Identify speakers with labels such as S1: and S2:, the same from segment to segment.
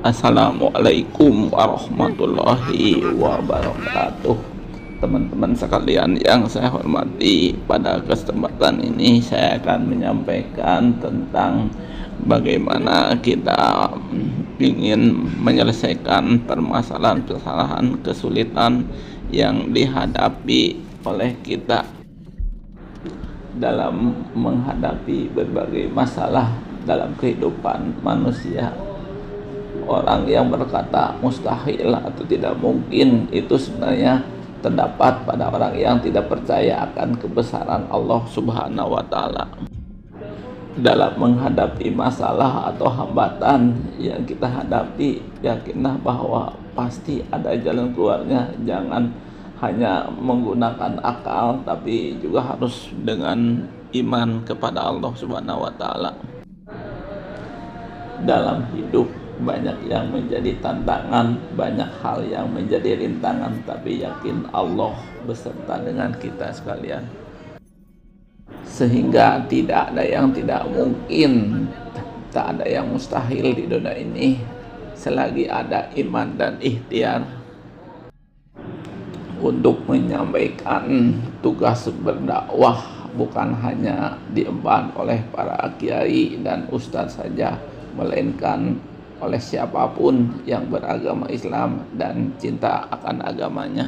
S1: Assalamualaikum warahmatullahi wabarakatuh. Teman-teman sekalian yang saya hormati, pada kesempatan ini saya akan menyampaikan tentang bagaimana kita ingin menyelesaikan permasalahan-permasalahan kesulitan yang dihadapi oleh kita dalam menghadapi berbagai masalah dalam kehidupan manusia. Orang yang berkata mustahil atau tidak mungkin itu sebenarnya terdapat pada orang yang tidak percaya akan kebesaran Allah Subhanahu wa Ta'ala. Dalam menghadapi masalah atau hambatan yang kita hadapi, yakinlah bahwa pasti ada jalan keluarnya. Jangan hanya menggunakan akal, tapi juga harus dengan iman kepada Allah Subhanahu wa Ta'ala. Dalam hidup banyak yang menjadi tantangan, banyak hal yang menjadi rintangan, tapi yakin Allah beserta dengan kita sekalian. Sehingga tidak ada yang tidak mungkin, tak ada yang mustahil di dunia ini selagi ada iman dan ikhtiar untuk menyampaikan tugas berdakwah. Bukan hanya diemban oleh para kiai dan ustadz saja, melainkan oleh siapapun yang beragama Islam dan cinta akan agamanya.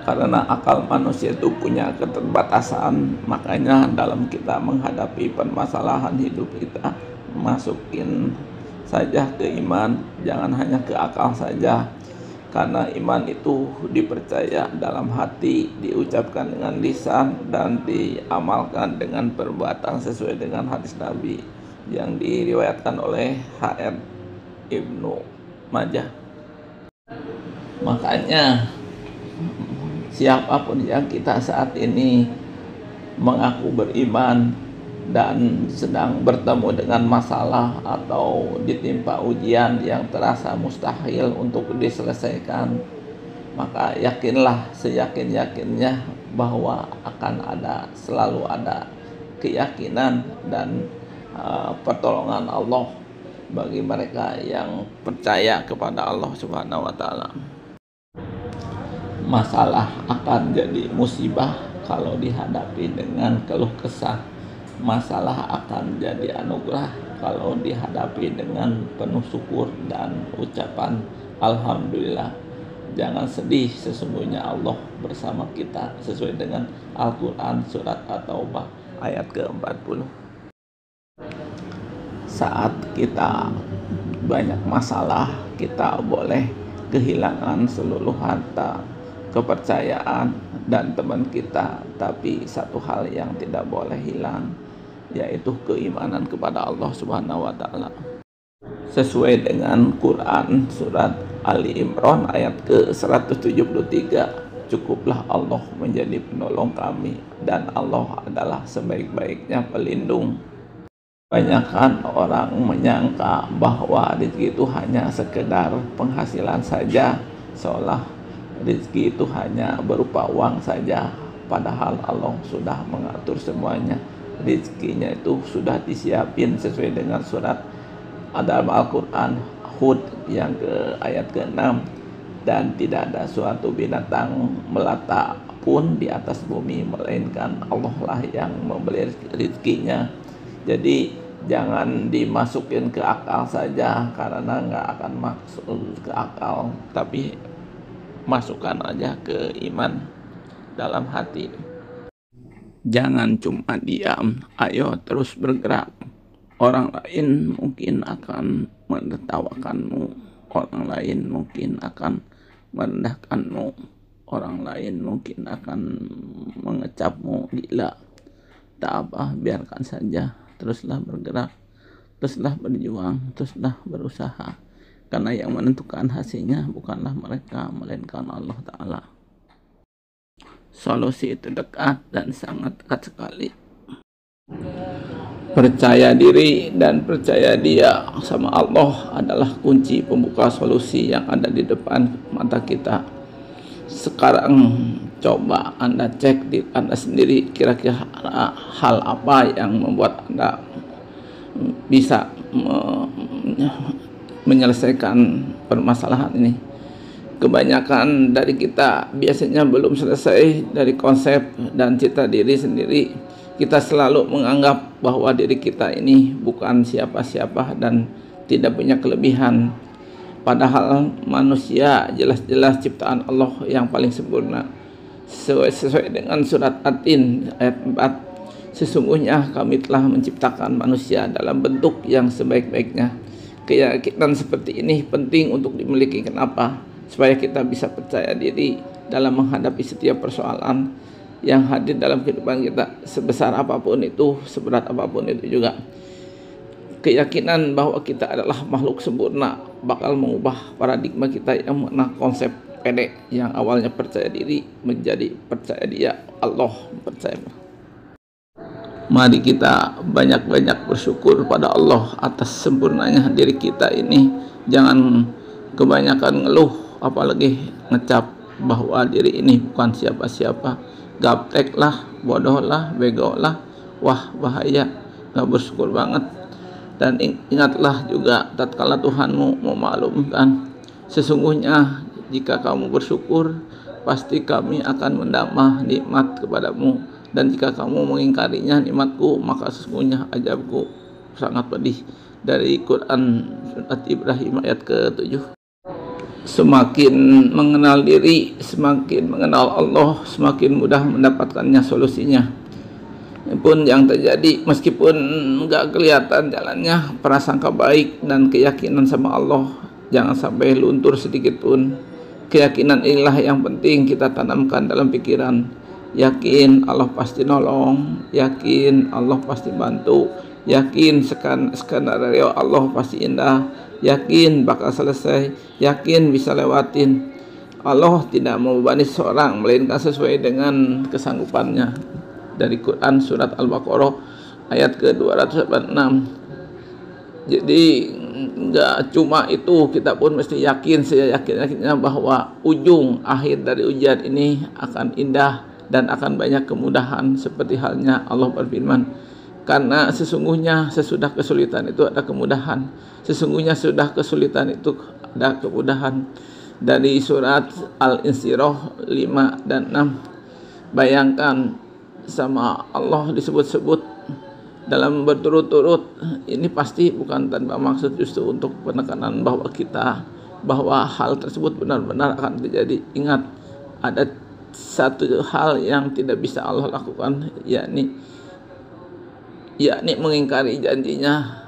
S1: Karena akal manusia itu punya keterbatasan, makanya dalam kita menghadapi permasalahan hidup kita, masukin saja ke iman, jangan hanya ke akal saja. Karena iman itu dipercaya dalam hati, diucapkan dengan lisan, dan diamalkan dengan perbuatan sesuai dengan hadis Nabi yang diriwayatkan oleh HR Ibnu Majah. Makanya siapapun yang kita saat ini mengaku beriman dan sedang bertemu dengan masalah atau ditimpa ujian yang terasa mustahil untuk diselesaikan, maka yakinlah seyakin-yakinnya bahwa selalu ada keyakinan dan pertolongan Allah bagi mereka yang percaya kepada Allah Subhanahu wa Ta'ala. Masalah akan jadi musibah kalau dihadapi dengan keluh kesah. Masalah akan jadi anugerah kalau dihadapi dengan penuh syukur dan ucapan alhamdulillah. Jangan sedih, sesungguhnya Allah bersama kita sesuai dengan Al-Quran surat At-Taubah ayat ke-40. Saat kita banyak masalah, kita boleh kehilangan seluruh harta, kepercayaan, dan teman kita, tapi satu hal yang tidak boleh hilang, yaitu keimanan kepada Allah Subhanahu wa Ta'ala. Sesuai dengan Quran surat Ali Imran ayat ke-173, cukuplah Allah menjadi penolong kami, dan Allah adalah sebaik-baiknya pelindung. Banyakkan orang menyangka bahwa rezeki itu hanya sekedar penghasilan saja, seolah rezeki itu hanya berupa uang saja, padahal Allah sudah mengatur semuanya. Rezekinya itu sudah disiapin sesuai dengan surat dalam Al-Quran Hud yang ayat ke-6, dan tidak ada suatu binatang melata pun di atas bumi melainkan Allah lah yang memberi rezekinya. Jadi jangan dimasukin ke akal saja, karena nggak akan masuk ke akal, tapi masukkan aja ke iman dalam hati. Jangan cuma diam, ayo terus bergerak. Orang lain mungkin akan menertawakanmu, orang lain mungkin akan merendahkanmu, orang lain mungkin akan mengecapmu gila. Tak apa, biarkan saja. Teruslah bergerak, teruslah berjuang, teruslah berusaha. Karena yang menentukan hasilnya bukanlah mereka, melainkan Allah Ta'ala. Solusi itu dekat dan sangat dekat sekali. Percaya diri dan percaya dia sama Allah adalah kunci pembuka solusi yang ada di depan mata kita. Sekarang coba Anda cek di Anda sendiri, kira-kira hal apa yang membuat Anda bisa menyelesaikan permasalahan ini. Kebanyakan dari kita biasanya belum selesai dari konsep dan cita diri sendiri. Kita selalu menganggap bahwa diri kita ini bukan siapa-siapa dan tidak punya kelebihan. Padahal manusia jelas-jelas ciptaan Allah yang paling sempurna. Sesuai dengan surat At-Tin ayat 4, sesungguhnya kami telah menciptakan manusia dalam bentuk yang sebaik-baiknya. Keyakinan seperti ini penting untuk dimiliki. Kenapa? Supaya kita bisa percaya diri dalam menghadapi setiap persoalan yang hadir dalam kehidupan kita, sebesar apapun itu, seberat apapun itu juga. Keyakinan bahwa kita adalah makhluk sempurna bakal mengubah paradigma kita yang mengenal konsep pendek yang awalnya percaya diri menjadi percaya dia Allah, percaya. Mari kita banyak-banyak bersyukur pada Allah atas sempurnanya diri kita ini. Jangan kebanyakan ngeluh, apalagi ngecap bahwa diri ini bukan siapa-siapa. Gaptek lah, bodoh lah, bego lah, wah bahaya, gak bersyukur banget. Dan ingatlah juga tatkala Tuhanmu memaklumkan, sesungguhnya jika kamu bersyukur, pasti kami akan mendamah nikmat kepadamu, dan jika kamu mengingkarinya nikmatku, maka sesungguhnya azabku sangat pedih. Dari Quran surat Ibrahim ayat ke-7. Semakin mengenal diri, semakin mengenal Allah, semakin mudah mendapatkannya solusinya. Pun yang terjadi, meskipun nggak kelihatan jalannya, prasangka baik dan keyakinan sama Allah jangan sampai luntur sedikit pun. Keyakinan inilah yang penting kita tanamkan dalam pikiran. Yakin Allah pasti nolong, yakin Allah pasti bantu, yakin skenario Allah pasti indah, yakin bakal selesai, yakin bisa lewatin. Allah tidak membebani seorang melainkan sesuai dengan kesanggupannya. Dari Quran surat Al-Baqarah ayat ke-286. Jadi enggak cuma itu, kita pun mesti yakin, saya yakinnya bahwa ujung akhir dari ujian ini akan indah dan akan banyak kemudahan, seperti halnya Allah berfirman, karena sesungguhnya sesudah kesulitan itu ada kemudahan, sesungguhnya sudah kesulitan itu ada kemudahan. Dari surat Al-Insyirah 5 dan 6. Bayangkan sama Allah disebut-sebut dalam berturut-turut, ini pasti bukan tanpa maksud, justru untuk penekanan bahwa hal tersebut benar-benar akan terjadi. Ingat, ada satu hal yang tidak bisa Allah lakukan, yakni mengingkari janjinya.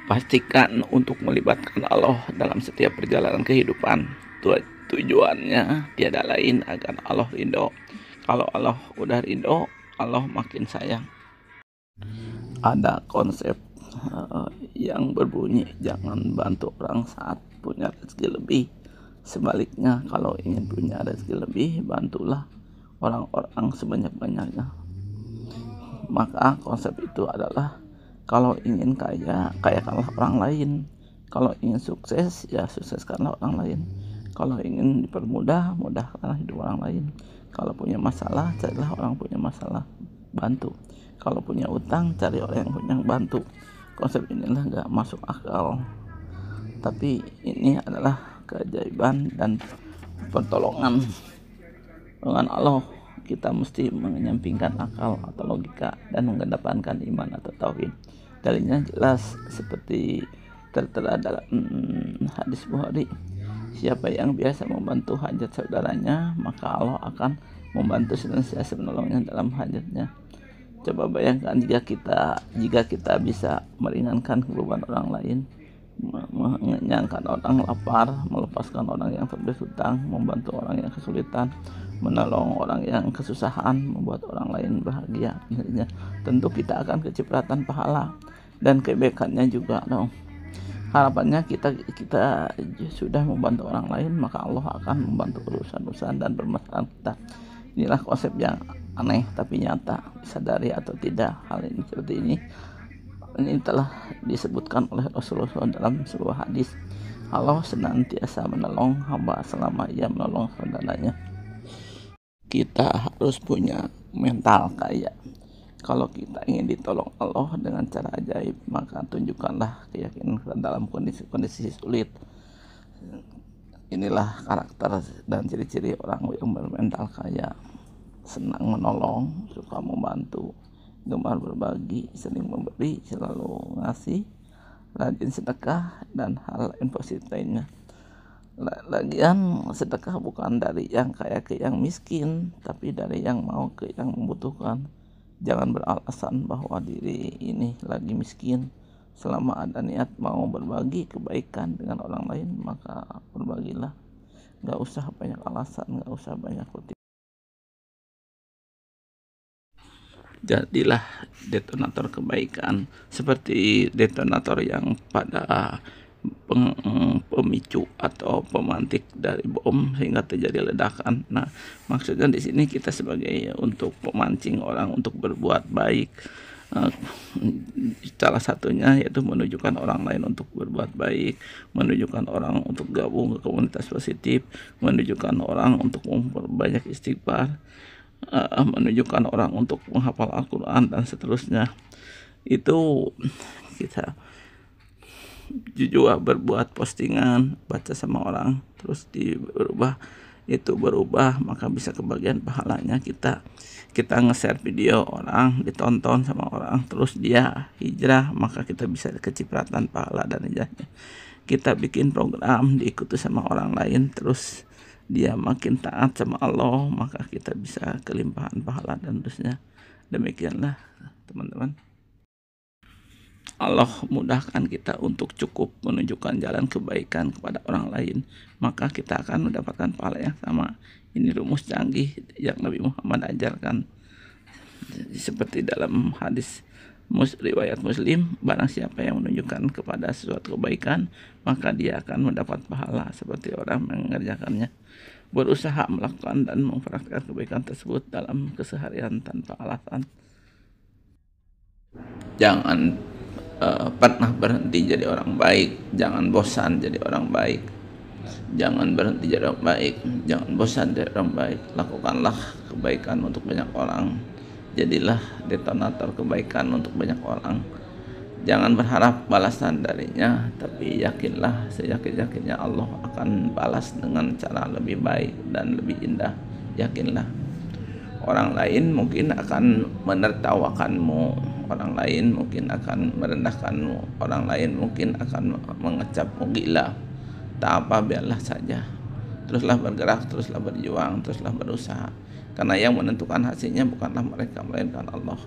S1: Pastikan untuk melibatkan Allah dalam setiap perjalanan kehidupan. Tujuannya tiada lain agar Allah ridho. Kalau Allah udah ridho, Allah makin sayang. Ada konsep yang berbunyi, jangan bantu orang saat punya rezeki lebih. Sebaliknya, kalau ingin punya rezeki lebih, bantulah orang-orang sebanyak-banyaknya. Maka konsep itu adalah, kalau ingin kaya, kayakanlah orang lain. Kalau ingin sukses, ya sukseskanlah orang lain. Kalau ingin dipermudah, mudahkanlah hidup orang lain. Kalau punya masalah, carilah orang punya masalah, bantu. Kalau punya utang, cari orang yang punya bantu. Konsep inilah gak masuk akal, tapi ini adalah keajaiban dan pertolongan dengan Allah. Kita mesti menyampingkan akal atau logika dan mengedepankan iman atau tauhid. Dalilnya jelas seperti tertera dalam hadis Bukhari. Siapa yang biasa membantu hajat saudaranya, maka Allah akan membantu senantiasa menolongnya dalam hajatnya. Coba bayangkan jika kita bisa meringankan beban orang lain, mengenyangkan orang lapar, melepaskan orang yang berhutang, membantu orang yang kesulitan, menolong orang yang kesusahan, membuat orang lain bahagia. Tentu kita akan kecipratan pahala dan kebaikannya juga dong. Harapannya kita sudah membantu orang lain, maka Allah akan membantu urusan-urusan dan permasalahan kita. Inilah konsep yang aneh tapi nyata, disadari atau tidak. Hal ini seperti ini telah disebutkan oleh Rasulullah dalam sebuah hadis. Allah senantiasa menolong hamba selama ia menolong saudaranya. Kita harus punya mental kaya. Kalau kita ingin ditolong Allah dengan cara ajaib, maka tunjukkanlah keyakinan kita dalam kondisi sulit. Inilah karakter dan ciri-ciri orang yang bermental kaya: senang menolong, suka membantu, gemar berbagi, sering memberi, selalu ngasih, rajin sedekah, dan hal lain positif lainnya. Lagian sedekah bukan dari yang kaya ke yang miskin, tapi dari yang mau ke yang membutuhkan. Jangan beralasan bahwa diri ini lagi miskin. Selama ada niat mau berbagi kebaikan dengan orang lain, maka berbagilah. Gak usah banyak alasan, gak usah banyak motif. Jadilah detonator kebaikan, seperti detonator yang pada pemicu atau pemantik dari bom sehingga terjadi ledakan. Nah, maksudnya di sini kita sebagai untuk memancing orang untuk berbuat baik. Salah satunya yaitu menunjukkan orang lain untuk berbuat baik, menunjukkan orang untuk gabung ke komunitas positif, menunjukkan orang untuk memperbanyak istighfar, menunjukkan orang untuk menghafal Al-Quran, dan seterusnya. Itu kita juga berbuat postingan, baca sama orang, terus berubah, maka bisa kebagian pahalanya. Kita nge-share video orang, ditonton sama orang, terus dia hijrah, maka kita bisa kecipratan pahala dan hijrahnya. Kita bikin program, diikuti sama orang lain, terus dia makin taat sama Allah, maka kita bisa kelimpahan pahala dan terusnya. Demikianlah teman-teman. Allah mudahkan kita untuk cukup menunjukkan jalan kebaikan kepada orang lain, maka kita akan mendapatkan pahala yang sama. Ini rumus canggih yang Nabi Muhammad ajarkan. Seperti dalam hadis riwayat Muslim, barang siapa yang menunjukkan kepada sesuatu kebaikan, maka dia akan mendapat pahala seperti orang yang mengerjakannya. Berusaha melakukan dan mempraktikkan kebaikan tersebut dalam keseharian tanpa alasan. Jangan pernah berhenti jadi orang baik, jangan bosan jadi orang baik, jangan berhenti jadi orang baik, jangan bosan jadi orang baik. Lakukanlah kebaikan untuk banyak orang, jadilah detonator kebaikan untuk banyak orang. Jangan berharap balasan darinya, tapi yakinlah seyakin-yakinnya Allah akan balas dengan cara lebih baik dan lebih indah. Yakinlah. Orang lain mungkin akan menertawakanmu, orang lain mungkin akan merendahkanmu, orang lain mungkin akan mengecapmu gila. Tak apa, biarlah saja. Teruslah bergerak, teruslah berjuang, teruslah berusaha. Karena yang menentukan hasilnya bukanlah mereka, melainkan Allah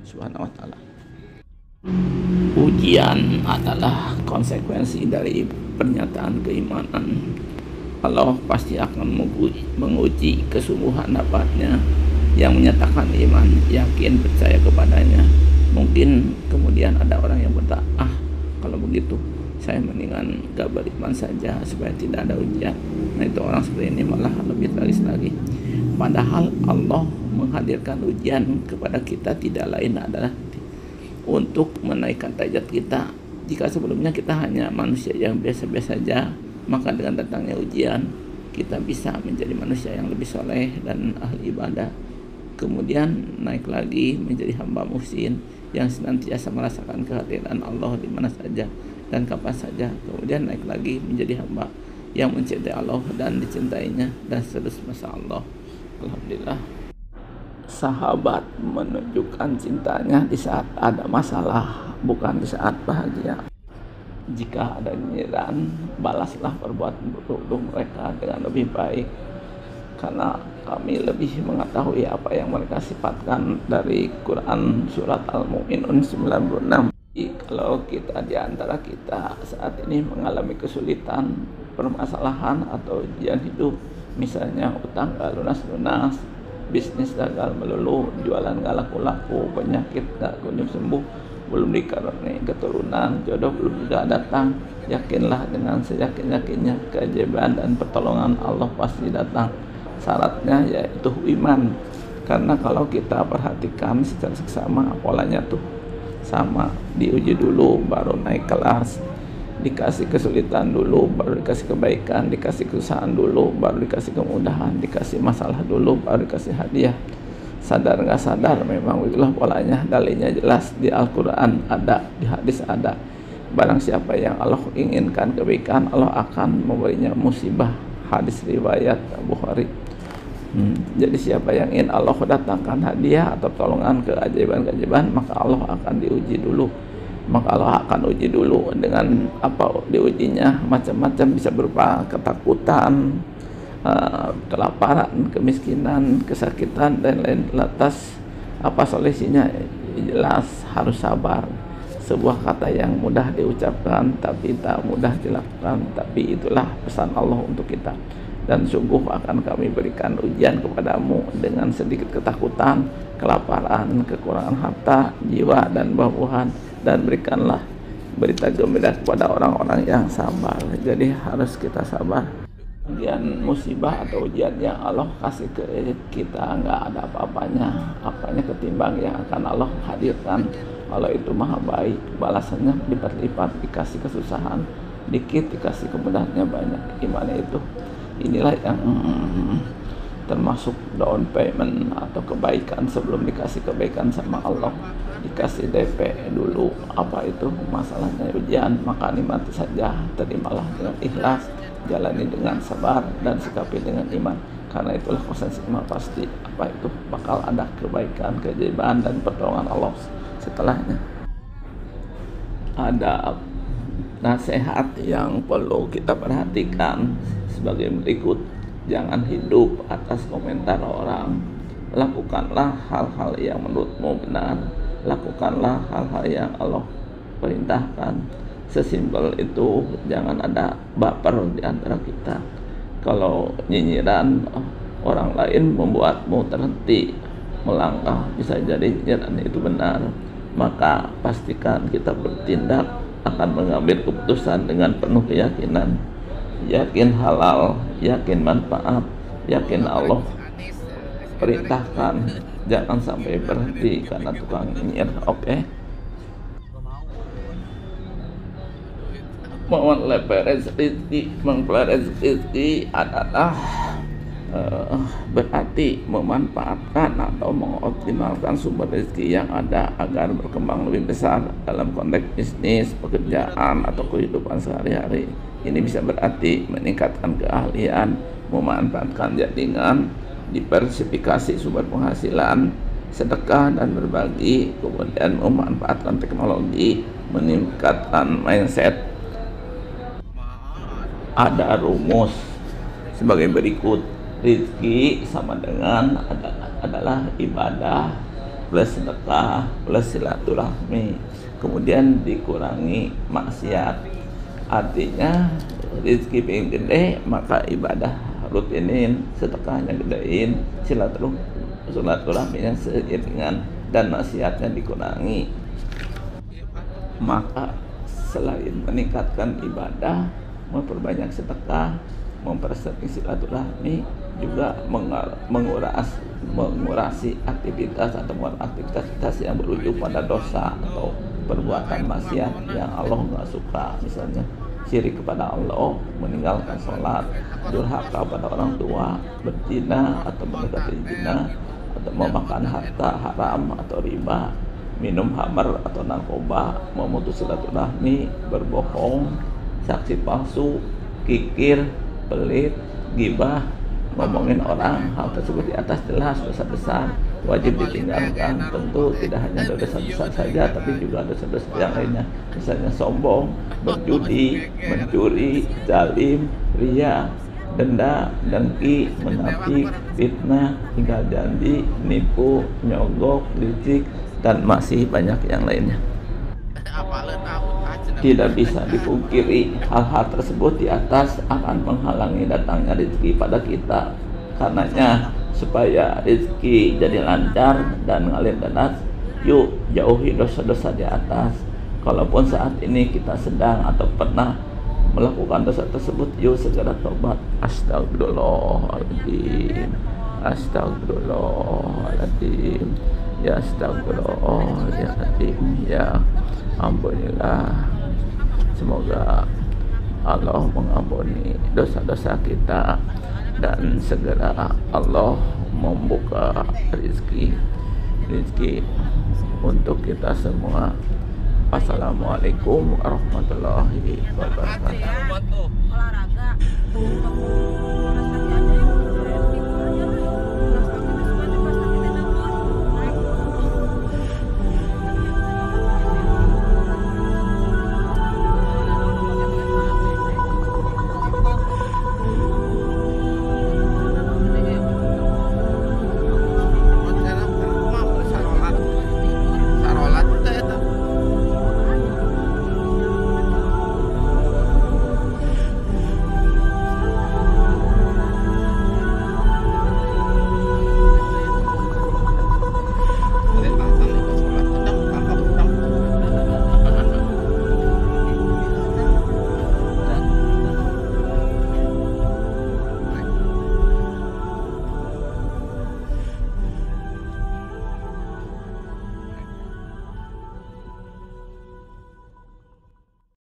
S1: Subhanahu wa ta'ala. Ujian adalah konsekuensi dari pernyataan keimanan. Allah pasti akan menguji kesungguhan dapatnya yang menyatakan iman, yakin, percaya kepadanya. Mungkin kemudian ada orang yang berkata, kalau begitu saya mendingan gak beriman saja supaya tidak ada ujian. Nah, itu orang seperti ini malah lebih tragis lagi. Padahal Allah menghadirkan ujian kepada kita tidak lain adalah untuk menaikkan derajat kita. Jika sebelumnya kita hanya manusia yang biasa-biasa saja, maka dengan datangnya ujian kita bisa menjadi manusia yang lebih soleh dan ahli ibadah. Kemudian naik lagi menjadi hamba muhsin yang senantiasa merasakan kehadiran Allah di mana saja dan kapan saja. Kemudian naik lagi menjadi hamba yang mencintai Allah dan dicintainya, dan seterusnya. Masya Allah. Alhamdulillah. Sahabat menunjukkan cintanya di saat ada masalah, bukan di saat bahagia. Jika ada nyinyiran, balaslah perbuatan buruk mereka dengan lebih baik, karena kami lebih mengetahui apa yang mereka sifatkan dari Quran surat Al-Mu'minun 96. Kalau kita di antara kita saat ini mengalami kesulitan, permasalahan atau ujian hidup, misalnya utang gak lunas-lunas, bisnis gagal melulu, jualan gak laku-laku, penyakit gak kunjung sembuh, belum dikaruniai keturunan, jodoh belum juga datang, yakinlah dengan seyakin-yakinnya keajaiban dan pertolongan Allah pasti datang. Syaratnya yaitu iman, karena kalau kita perhatikan secara seksama, polanya tuh sama. Diuji dulu baru naik kelas, dikasih kesulitan dulu baru dikasih kebaikan, dikasih kesusahan dulu baru dikasih kemudahan, dikasih masalah dulu baru dikasih hadiah. sadar nggak sadar memang itulah polanya. Dalilnya jelas di Al-Quran ada, di hadis ada. Barang siapa yang Allah inginkan kebaikan, Allah akan memberinya musibah. Hadis riwayat Bukhari. Jadi siapa yang ingin Allah datangkan hadiah atau pertolongan keajaiban-keajaiban, maka Allah akan diuji dulu. Maka Allah akan uji dulu dengan apa diujinya, macam-macam, bisa berupa ketakutan, kelaparan, kemiskinan, kesakitan, dan lain. Lantas apa solusinya? Jelas harus sabar. Sebuah kata yang mudah diucapkan tapi tak mudah dilakukan, tapi itulah pesan Allah untuk kita. Dan sungguh akan kami berikan ujian kepadamu dengan sedikit ketakutan, kelaparan, kekurangan harta, jiwa, dan buah-buahan, dan berikanlah berita gembira kepada orang-orang yang sabar. Jadi harus kita sabar. Ujian musibah atau ujian yang Allah kasih ke kita nggak ada apanya ketimbang yang akan Allah hadirkan. Allah itu maha baik, balasannya lipat-lipat. Dikasih kesusahan dikit, dikasih kemudahannya banyak. Gimana itu? Inilah yang termasuk down payment atau kebaikan sebelum dikasih kebaikan sama Allah. Dikasih DP dulu. Apa itu masalahnya? Ujian, maka nikmati saja, terimalah dengan ikhlas, jalani dengan sabar, dan sikapi dengan iman. Karena itulah konsensus iman pasti apa itu bakal ada kebaikan, keajaiban, dan pertolongan Allah setelahnya. Ada nasihat yang perlu kita perhatikan sebagai berikut. Jangan hidup atas komentar orang. Lakukanlah hal-hal yang menurutmu benar. Lakukanlah hal-hal yang Allah perintahkan. Sesimpel itu, jangan ada baper di antara kita. Kalau nyinyiran orang lain membuatmu terhenti melangkah, bisa jadi nyinyiran itu benar, maka pastikan kita bertindak akan mengambil keputusan dengan penuh keyakinan. Yakin halal, yakin manfaat, yakin Allah perintahkan. Jangan sampai berhenti karena tukang nyinyir. Oke? Mempelajari rezeki adalah berarti memanfaatkan atau mengoptimalkan sumber rezeki yang ada agar berkembang lebih besar dalam konteks bisnis, pekerjaan, atau kehidupan sehari-hari. Ini bisa berarti meningkatkan keahlian, memanfaatkan jaringan, diversifikasi sumber penghasilan, sedekah dan berbagi, kemudian memanfaatkan teknologi, meningkatkan mindset. Ada rumus sebagai berikut. Rizki sama dengan adalah ibadah plus sedekah plus silaturahmi, kemudian dikurangi maksiat. Artinya rizki pengen gede, maka ibadah rutinin, sedekahnya gedein, silaturahminya seiringan, dan maksiatnya dikurangi. Maka selain meningkatkan ibadah, memperbanyak sedekah, mempersering silaturahmi, juga mengurasi aktivitas yang berujung pada dosa atau perbuatan maksiat yang Allah nggak suka. Misalnya syirik kepada Allah, meninggalkan sholat, durhaka pada orang tua, berzina atau mendekati zina, atau memakan harta haram atau riba, minum khamar atau narkoba, memutus silaturahmi, berbohong, saksi palsu, kikir, pelit, gibah, ngomongin orang. Hal tersebut di atas jelas dosa besar, wajib ditinggalkan. Tentu tidak hanya dosa besar saja, tapi juga dosa-dosa yang lainnya, misalnya sombong, berjudi, mencuri, zalim, riya, denda, dengki, menafik, fitnah, ingkar janji, nipu, nyogok, licik, dan masih banyak yang lainnya. Tidak bisa dipungkiri hal-hal tersebut di atas akan menghalangi datangnya rezeki pada kita. Karenanya supaya rezeki jadi lancar dan ngalir deras, yuk jauhi dosa-dosa di atas. Kalaupun saat ini kita sedang atau pernah melakukan dosa tersebut, yuk segera tobat. Astagfirullahaladzim, astagfirullahaladzim, ya astagfirullahaladzim, ya ampunilah. Semoga Allah mengampuni dosa-dosa kita dan segera Allah membuka rezeki untuk kita semua. Assalamualaikum warahmatullahi wabarakatuh.
S2: olahraga